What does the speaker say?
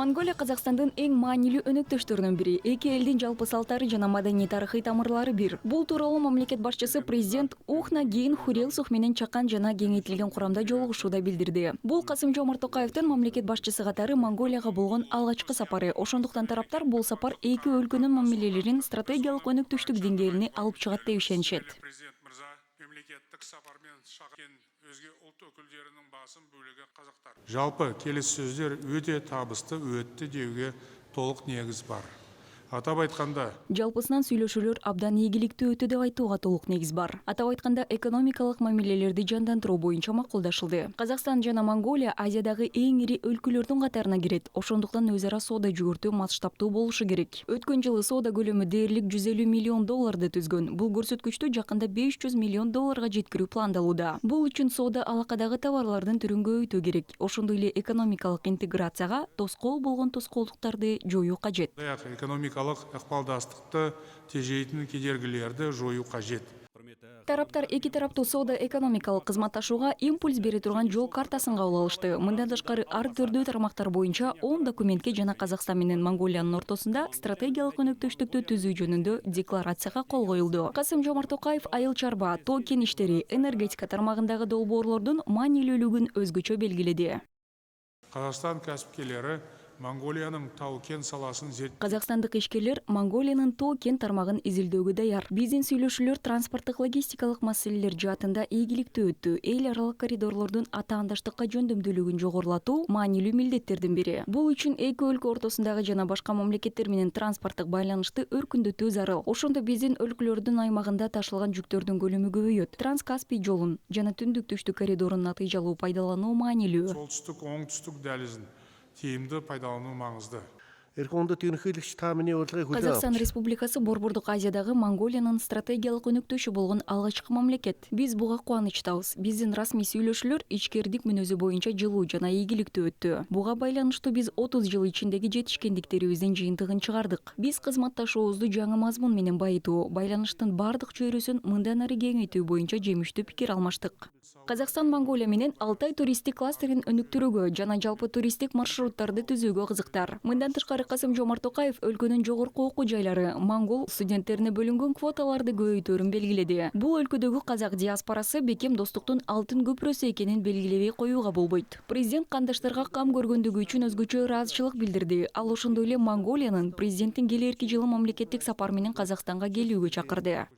Монголия Казакстандын эң маанилүү өнөктөштөрүнүн бири. Эки элдин жалпы салттары жана маданий тарыхый тамырлары бир. Бул тууралуу мамлекет башчысы президент Ухна Гейн Хурелсух менен чакан жана кеңейтилген курамда жолугушууда билдирди. Бул Касым-Жомарт Токаевдин мамлекет башчысы катары Монголияга болгон алгачкы сапары. Ошондуктан тараптар бул сапар эки өлкөнүн мамилелерин стратегиялык өнөктөштүк деңгээлине алып чыгат деп ишенишет. Өзге ұлт өкілдерінің басым бөлігі қазақтар. Жалпы келіссөздер өте табысты өтті деуге толық негіз бар. Атап айтканда, жалпысынан сүйлөшүүлөр абдан ийгиликтүү өтү деп айтууга толук негиз бар. Атап айтканда экономикалык мамилелерди жандандыруу боюнча макулдашылды. Казакстан жана Монголия Азиядагы эң ири өлкөлөрдүн катарына кирет. Ошондуктан өз ара соода жүгүртүү масштабтуу болушу керек. Өткөн жылы соода көлөмү дээрлик 150 миллион долларды түзгөн. Бул көрсөткүчтү жакында 500 миллион долларга жеткирүү пландалууда. Бул үчүн соода алакадагы товарлардын түрүн көбөйтүү керек. Ошондой эле экономикалык интеграцияга тоскоол болгон тоскоолдуктарды жоюу кажет. ықпалдастықты тежейтін кедергілерді жою қажет. Тараптар эки тараптуу соода экономикалык кызматташууга импульс бере турган жол картасын кабыл алышты. Мындан тышкары ар түрдүү тармактар боюнча 10 документке жана Казакстан менен Монголиянын ортосунда стратегиялык өнөктөштүктү түзүү жөнүндө декларацияга кол коюлду. Касым-Жомарт Токаев айыл чарба, тоо кен иштери, энергетика тармагындагы долбоорлордун маанилүүлүгүн өзгөчө белгиледи. Қазақстан кәсіпкерлері Монголияның тау-кен саласын Казакстандык ишкерлер Монголиянын тоо кен тармагын изилдөөгө даяр. Биздин сүйлөшүүлөр транспорттук логистикалык маселелер жаатында ийгиликтүү өттү. Эл аралык коридорлордун атаандаштыкка жөндөмдүүлүгүн жогорулатуу маанилүү милдеттердин бири. Бул үчүн эки өлкө ортосундагы жана башка мамлекеттер менен транспорттук байланышты өркүндөтүү зарыл. Ошондо биздин өлкөлөрдүн аймагында ташылган жүктөрдүн көлөмү көбөйөт. Транскаспий жолун жана түндүк-түштүк коридорун натыйжалуу пайдалануу маанилүү. Солтүстүк-оңтүстүк дәлізін тиімді пайдалану маңызды. Казакстан Республикасы Борбордук Азиядагы Монголиянын стратегиялык өнөктөшү болгон алгачкы мамлекет. Биз буга кубанычтабыз. Биздин расмий сүйлөшүүлөр ичкердик мүнөзү боюнча жылуу жана ийгиликтүү өттү. Буга байланыштуу биз 30 жыл ичиндеги жетишкендиктерибиздин жыйынтыгын чыгардык. Биз кызматташуубузду жаңы мазмун менен байытуу, байланыштын бардык чөйрөсүн мындан ары кеңейтүү боюнча жемиштүү пикир алмаштык. Казакстан Монголия менен Алтай туристик кластерин өнүктүрүүгө жана жалпы туристик маршруттарды түзүүгө кызыктар. Мындан тышкары Касым-Жомарт Токаев өлкөнүн жогорку окуу жайлары монгол студенттерине бөлүнгөн квоталарды көбөйтөөрүн белгиледи. Бул өлкөдөгү казак диаспорасы бекем достуктун алтын көпүрөсү экенин белгилебей коюуга болбойт. Президент кандаштарга кам көргөндүгү үчүн өзгөчө ыраазычылык билдирди. Ал ошондой эле Монголиянын президенттин келэрки жылы мамлекеттик сапар менен Казакстанга келүүгө чакырды.